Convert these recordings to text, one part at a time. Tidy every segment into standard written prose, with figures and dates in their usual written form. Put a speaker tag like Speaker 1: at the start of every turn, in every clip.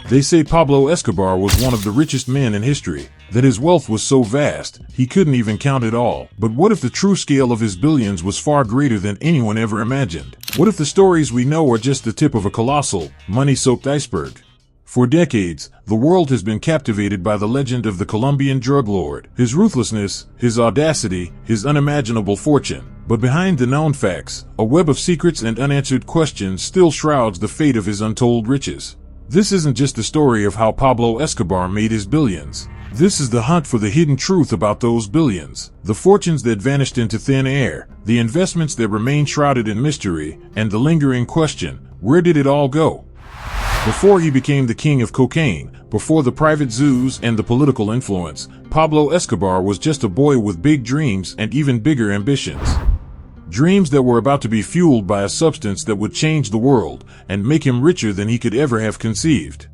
Speaker 1: They say Pablo Escobar was one of the richest men in history, that his wealth was so vast, he couldn't even count it all. But what if the true scale of his billions was far greater than anyone ever imagined? What if the stories we know are just the tip of a colossal, money-soaked iceberg? For decades, the world has been captivated by the legend of the Colombian drug lord, his ruthlessness, his audacity, his unimaginable fortune. But behind the known facts, a web of secrets and unanswered questions still shrouds the fate of his untold riches. This isn't just the story of how Pablo Escobar made his billions. This is the hunt for the hidden truth about those billions, the fortunes that vanished into thin air, the investments that remain shrouded in mystery, and the lingering question, where did it all go? Before he became the king of cocaine, before the private zoos and the political influence, Pablo Escobar was just a boy with big dreams and even bigger ambitions. Dreams that were about to be fueled by a substance that would change the world and make him richer than he could ever have conceived.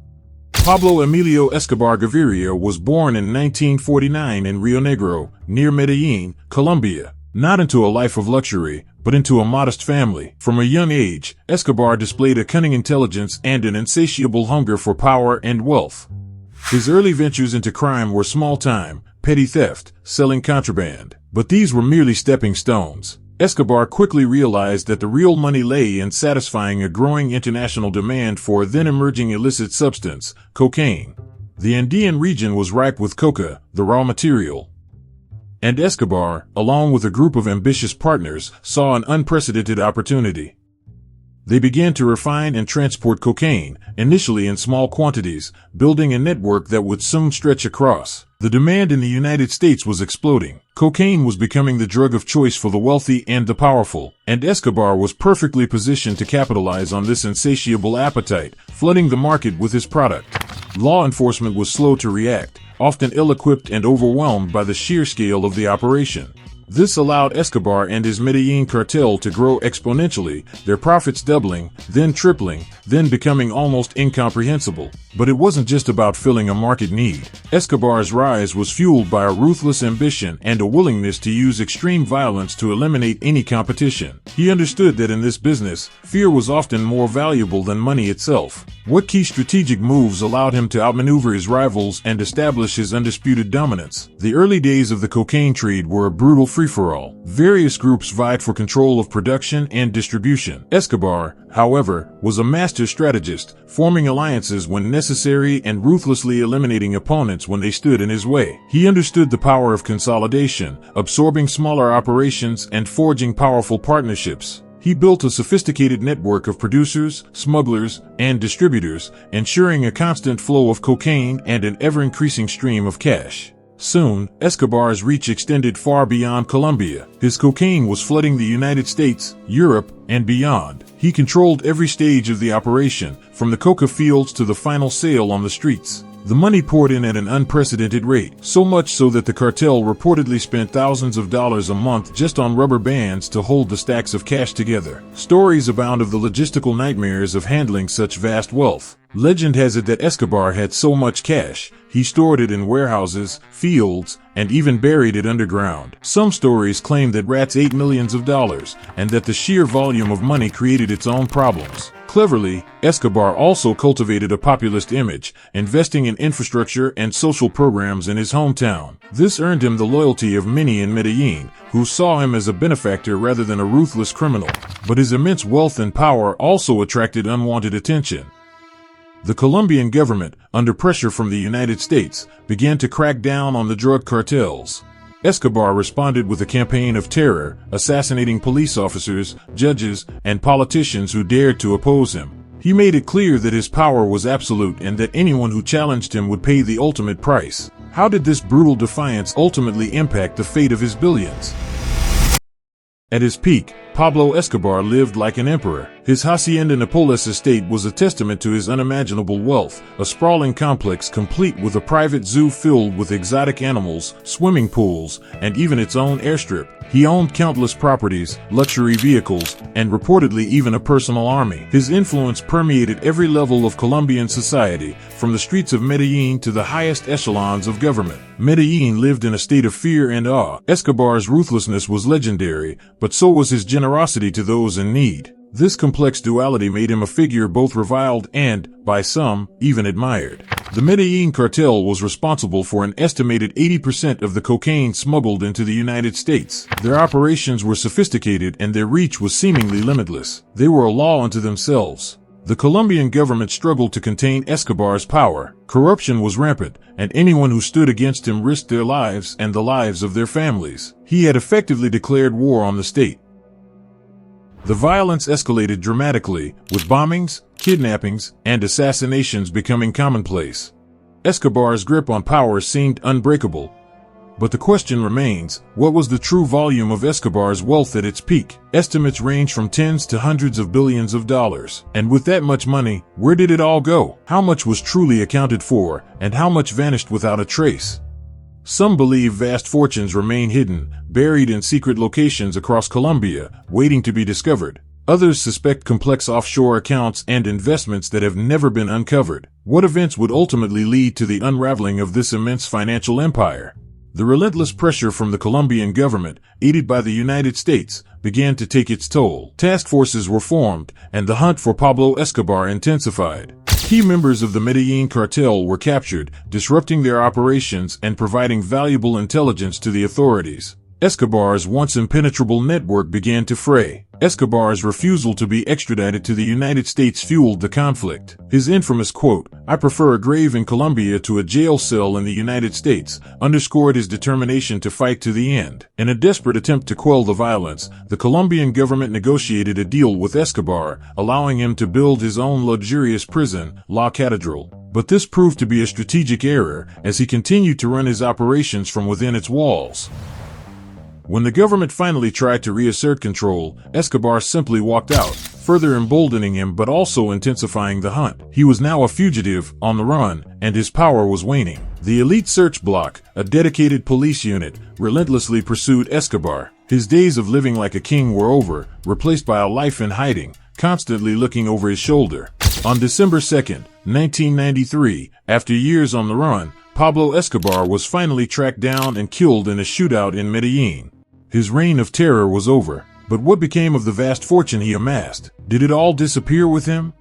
Speaker 1: Pablo Emilio Escobar Gaviria was born in 1949 in Rio Negro, near Medellín, Colombia. Not into a life of luxury, but into a modest family. From a young age, Escobar displayed a cunning intelligence and an insatiable hunger for power and wealth. His early ventures into crime were small-time, petty theft, selling contraband. But these were merely stepping stones. Escobar quickly realized that the real money lay in satisfying a growing international demand for a then-emerging illicit substance, cocaine. The Andean region was ripe with coca, the raw material. And Escobar, along with a group of ambitious partners, saw an unprecedented opportunity. They began to refine and transport cocaine, initially in small quantities, building a network that would soon stretch across. The demand in the United States was exploding. Cocaine was becoming the drug of choice for the wealthy and the powerful, and Escobar was perfectly positioned to capitalize on this insatiable appetite, flooding the market with his product. Law enforcement was slow to react, often ill-equipped and overwhelmed by the sheer scale of the operation. This allowed Escobar and his Medellín Cartel to grow exponentially, their profits doubling, then tripling, then becoming almost incomprehensible. But it wasn't just about filling a market need. Escobar's rise was fueled by a ruthless ambition and a willingness to use extreme violence to eliminate any competition. He understood that in this business, fear was often more valuable than money itself. What key strategic moves allowed him to outmaneuver his rivals and establish his undisputed dominance? The early days of the cocaine trade were a brutal free-for-all. Various groups vied for control of production and distribution. Escobar, however, was a master strategist, forming alliances when necessary and ruthlessly eliminating opponents when they stood in his way. He understood the power of consolidation, absorbing smaller operations and forging powerful partnerships. He built a sophisticated network of producers, smugglers, and distributors, ensuring a constant flow of cocaine and an ever-increasing stream of cash. Soon, Escobar's reach extended far beyond Colombia. His cocaine was flooding the United States, Europe, and beyond. He controlled every stage of the operation, from the coca fields to the final sale on the streets. The money poured in at an unprecedented rate, so much so that the cartel reportedly spent thousands of dollars a month just on rubber bands to hold the stacks of cash together. Stories abound of the logistical nightmares of handling such vast wealth. Legend has it that Escobar had so much cash, he stored it in warehouses, fields, and even buried it underground. Some stories claim that rats ate millions of dollars, and that the sheer volume of money created its own problems. Cleverly, Escobar also cultivated a populist image, investing in infrastructure and social programs in his hometown. This earned him the loyalty of many in Medellín, who saw him as a benefactor rather than a ruthless criminal. But his immense wealth and power also attracted unwanted attention. The Colombian government, under pressure from the United States, began to crack down on the drug cartels. Escobar responded with a campaign of terror, assassinating police officers, judges, and politicians who dared to oppose him. He made it clear that his power was absolute and that anyone who challenged him would pay the ultimate price. How did this brutal defiance ultimately impact the fate of his billions? At his peak, Pablo Escobar lived like an emperor. His Hacienda Nápoles estate was a testament to his unimaginable wealth, a sprawling complex complete with a private zoo filled with exotic animals, swimming pools, and even its own airstrip. He owned countless properties, luxury vehicles, and reportedly even a personal army. His influence permeated every level of Colombian society, from the streets of Medellín to the highest echelons of government. Medellín lived in a state of fear and awe. Escobar's ruthlessness was legendary, but so was his generosity to those in need. This complex duality made him a figure both reviled and, by some, even admired. The Medellín Cartel was responsible for an estimated 80% of the cocaine smuggled into the United States. Their operations were sophisticated and their reach was seemingly limitless. They were a law unto themselves. The Colombian government struggled to contain Escobar's power. Corruption was rampant, and anyone who stood against him risked their lives and the lives of their families. He had effectively declared war on the state. The violence escalated dramatically, with bombings, kidnappings, and assassinations becoming commonplace. Escobar's grip on power seemed unbreakable. But the question remains, what was the true volume of Escobar's wealth at its peak? Estimates range from tens to hundreds of billions of dollars. And with that much money, where did it all go? How much was truly accounted for, and how much vanished without a trace? Some believe vast fortunes remain hidden, buried in secret locations across Colombia, waiting to be discovered. Others suspect complex offshore accounts and investments that have never been uncovered. What events would ultimately lead to the unraveling of this immense financial empire? The relentless pressure from the Colombian government, aided by the United States, began to take its toll. Task forces were formed, and the hunt for Pablo Escobar intensified. Key members of the Medellín Cartel were captured, disrupting their operations and providing valuable intelligence to the authorities. Escobar's once impenetrable network began to fray. Escobar's refusal to be extradited to the United States fueled the conflict. His infamous quote, "I prefer a grave in Colombia to a jail cell in the United States," underscored his determination to fight to the end. In a desperate attempt to quell the violence, the Colombian government negotiated a deal with Escobar, allowing him to build his own luxurious prison, La Catedral. But this proved to be a strategic error, as he continued to run his operations from within its walls. When the government finally tried to reassert control, Escobar simply walked out, further emboldening him but also intensifying the hunt. He was now a fugitive, on the run, and his power was waning. The elite search bloc, a dedicated police unit, relentlessly pursued Escobar. His days of living like a king were over, replaced by a life in hiding, constantly looking over his shoulder. On December 2nd, 1993, after years on the run, Pablo Escobar was finally tracked down and killed in a shootout in Medellín. His reign of terror was over, but what became of the vast fortune he amassed? Did it all disappear with him?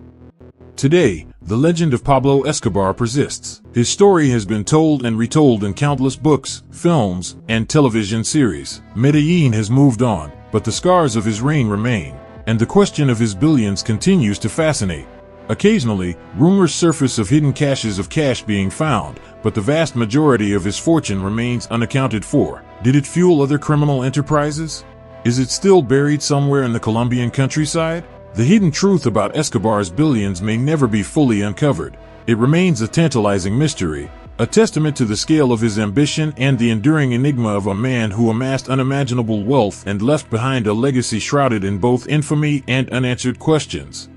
Speaker 1: Today, the legend of Pablo Escobar persists. His story has been told and retold in countless books, films, and television series. Medellín has moved on, but the scars of his reign remain, and the question of his billions continues to fascinate. Occasionally, rumors surface of hidden caches of cash being found, but the vast majority of his fortune remains unaccounted for. Did it fuel other criminal enterprises? Is it still buried somewhere in the Colombian countryside? The hidden truth about Escobar's billions may never be fully uncovered. It remains a tantalizing mystery, a testament to the scale of his ambition and the enduring enigma of a man who amassed unimaginable wealth and left behind a legacy shrouded in both infamy and unanswered questions.